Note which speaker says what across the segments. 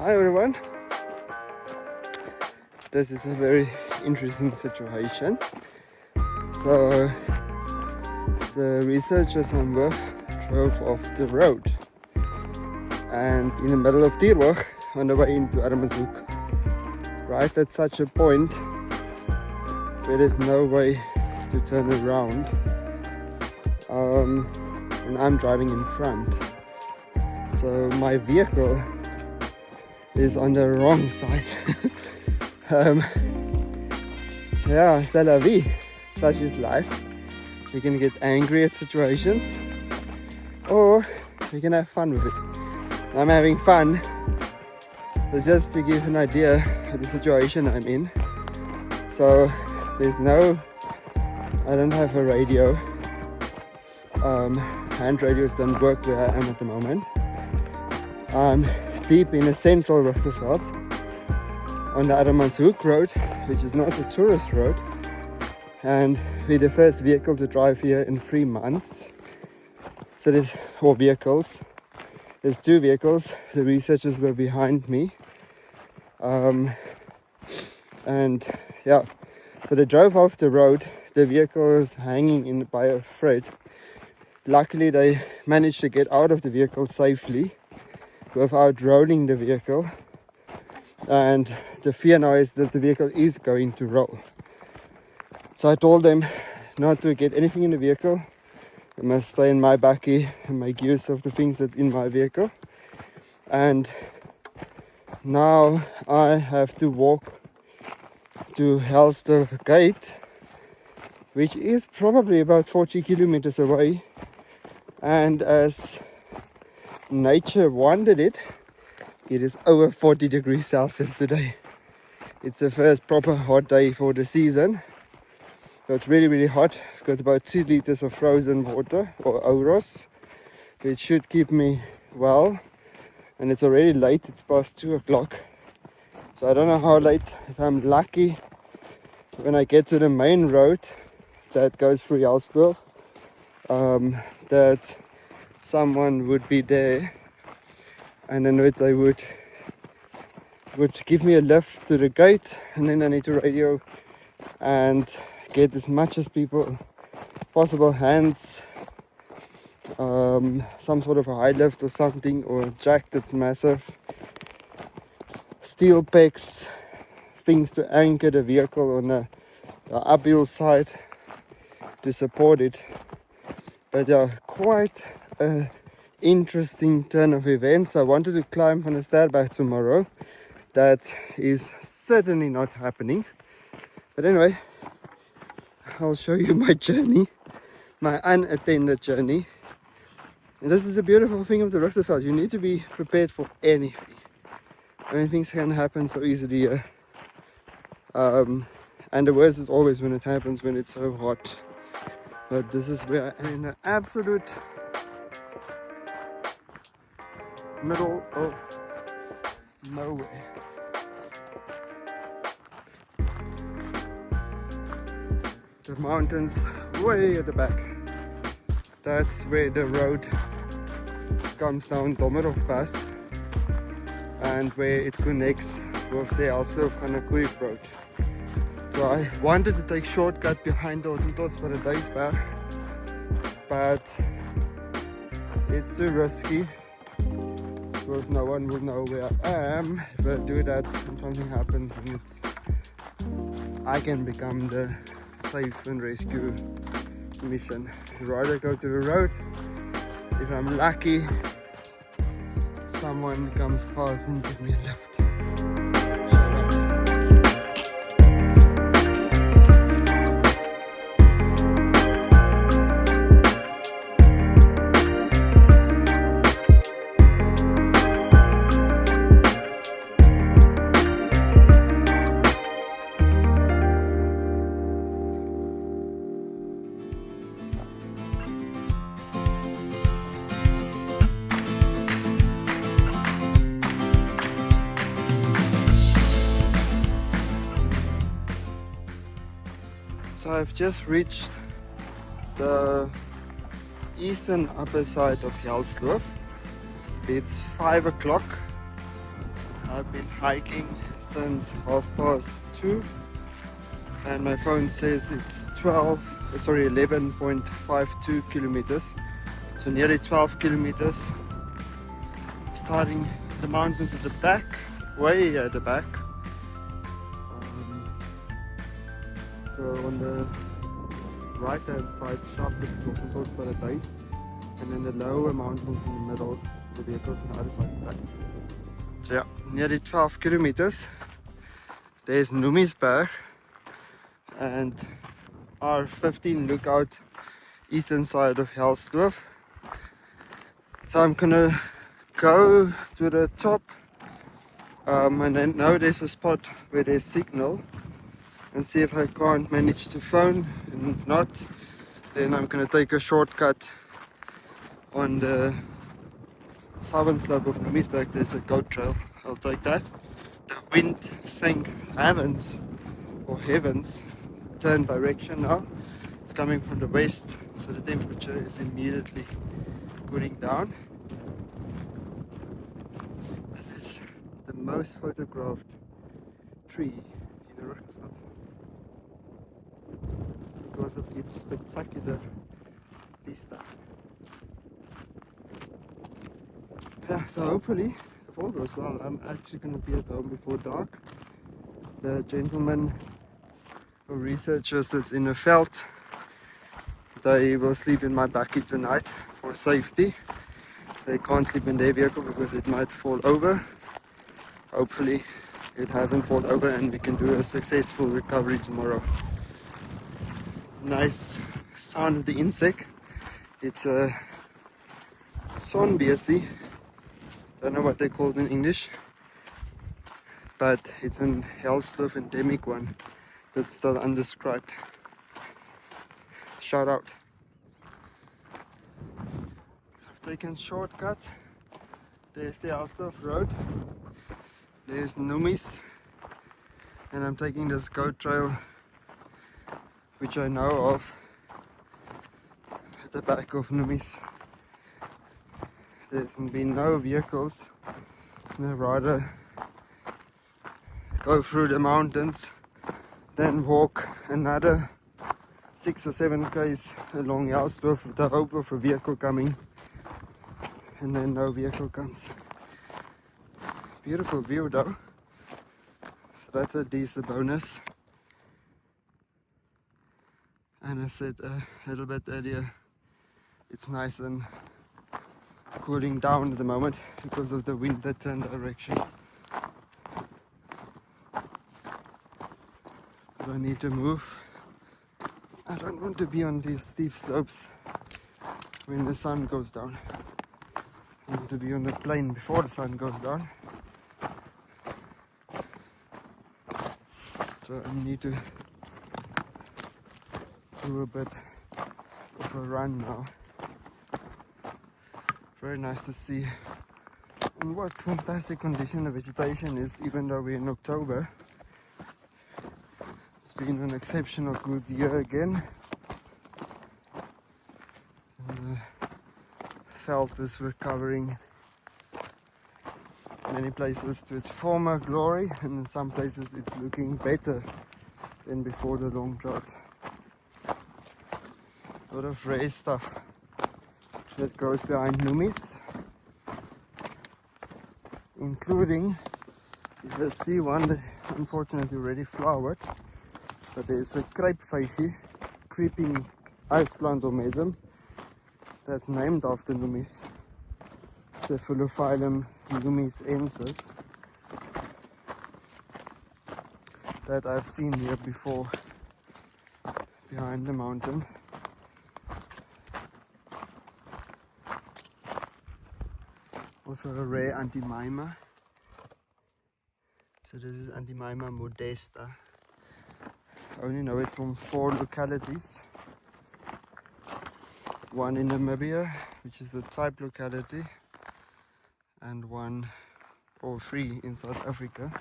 Speaker 1: Hi everyone. This is a very interesting situation. So the researchers I'm with drove off the road and in the middle of Tierhoog on the way into Tierhoog. Right at such a point where there's no way to turn around. And I'm driving in front. So my vehicle is on the wrong side. Yeah, c'est la vie. Such is life. We can get angry at situations, or we can have fun with it. I'm having fun. But just to give an idea of the situation I'm in. So I don't have a radio. Hand radios don't work where I am at the moment. I'm deep in the central Richtersveld on the Tierhoog road, which is not a tourist road, and we're the first vehicle to drive here in 3 months. So there's 4 vehicles. There's 2 vehicles. The researchers were behind me, and yeah, so they drove off the road. The vehicle is hanging in by a thread. Luckily they managed to get out of the vehicle safely without rolling the vehicle, and the fear now is that the vehicle is going to roll. So I told them not to get anything in the vehicle. I must stay in my bakkie and make use of the things that's in my vehicle. And now I have to walk to Richtersveld gate, which is probably about 40 kilometers away. And as nature wanted it, it is over 40 degrees Celsius today. It's the first proper hot day for the season. So it's really, really hot. I've got about 2 liters of frozen water, or Oros, which should keep me well. And it's already late, it's past 2 o'clock. So I don't know how late. If I'm lucky, when I get to the main road that goes through Richtersveld, that someone would be there, and then they would give me a lift to the gate, and then I need to radio and get as much as possible hands, some sort of a high lift or something, or a jack that's massive, steel pegs, things to anchor the vehicle on the uphill side to support it. But yeah, quite an interesting turn of events. I wanted to climb on the Tierhoog tomorrow. That is certainly not happening. But anyway, I'll show you my journey, my unattended journey. And this is the beautiful thing of the Richtersveld. You need to be prepared for anything. I mean, things can happen so easily here. And the worst is always when it happens, when it's so hot. But this is where I'm in the absolute middle of nowhere. The mountains way at the back. That's where the road comes down Tierhoog Pass, and where it connects with the Richtersveld road. So I wanted to take shortcut behind the Richtersveld, but it's too risky because no one will know where I am. If I do that and something happens, then I can become the safe and rescue mission. I'd rather go to the road. If I'm lucky, someone comes past and give me a lift. So I've just reached the eastern upper side of Richtersveld. It's 5 o'clock I've been hiking since 2:30 and my phone says it's 11.52 kilometers, so nearly 12 kilometers. Starting the mountains at the back, way at the back. So on the right hand side, sharply towards Paradise, and then the lower mountains in the middle, the vehicles on the other side of the back. So yeah, nearly 12 kilometers. There's Numisberg and R15 lookout, eastern side of Helsdorf. So I'm gonna go to the top, and then now there's a spot where there's signal, and see if I can't manage to phone, and if not, then I'm gonna take a shortcut on the southern slope of Numisberg. There's a goat trail, I'll take that. The wind, thank heavens, turned direction now. It's coming from the west, so the temperature is immediately cooling down. This is the most photographed tree in the Richtersveld because of its spectacular vista. Yeah, so hopefully, if all goes well, I'm actually going to be at home before dark. The gentlemen or researchers that's in the veld, they will sleep in my bakkie tonight for safety. They can't sleep in their vehicle because it might fall over. Hopefully it hasn't fallen over and we can do a successful recovery tomorrow. Nice sound of the insect. It's a sonbesie. Don't know what they call it in English, but it's an Helsdorf endemic one that's still undescribed. Shout out. I've taken shortcut. There's the Helsdorf road. There's Numis, and I'm taking this goat trail, which I know of, at the back of Numis. There's been no vehicles, and I'd rather go through the mountains than walk another 6 or 7 k's along Helsdorf with the hope of a vehicle coming, and then no vehicle comes. Beautiful view though, so that's a decent bonus. And I said a little bit earlier, it's nice and cooling down at the moment because of the wind that turned direction. But I need to move. I don't want to be on these steep slopes when the sun goes down. I want to be on the plain before the sun goes down. So I need to do a bit of a run now. Very nice to see. And what fantastic condition the vegetation is, even though we're in October. It's been an exceptional good year again. And the veld is recovering in many places to its former glory, and in some places it's looking better than before the long drought. A lot of rare stuff that goes behind Numis, including, you can see one that unfortunately already flowered, but there's a creepvijgie, creeping ice plant or mesum, that's named after Numis, Cephalophyllum numisensis, that I've seen here before behind the mountain. Also a rare Antimima. So this is Antimima modesta. I only know it from 4 localities. One in Namibia, which is the type locality, and 1 or 3 in South Africa.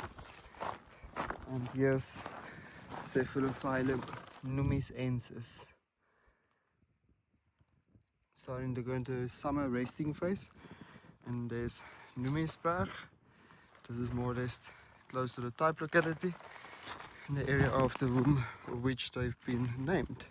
Speaker 1: And here's Cephalophyllum numisensis. Starting to go into summer resting phase. And there's Numisberg, This is more or less close to the type locality in the area of the womb of which they've been named.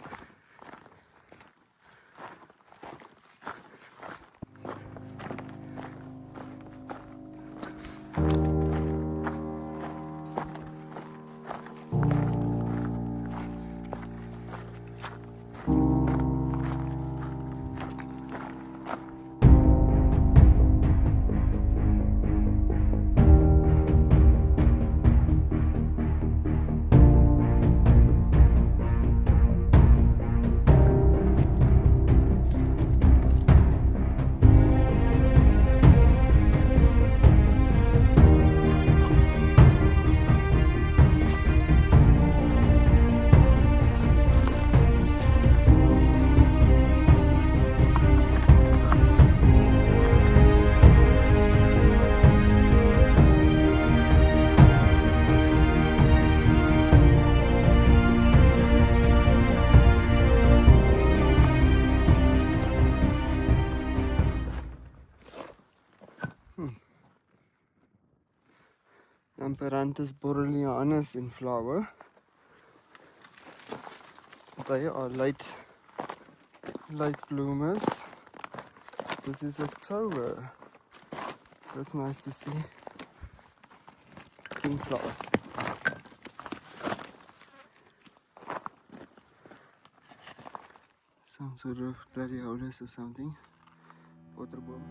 Speaker 1: Amaranthus borealianus in flower. They are late bloomers. This is October. That's nice to see. Pink flowers. Some sort of gladiolus or something. Waterboom.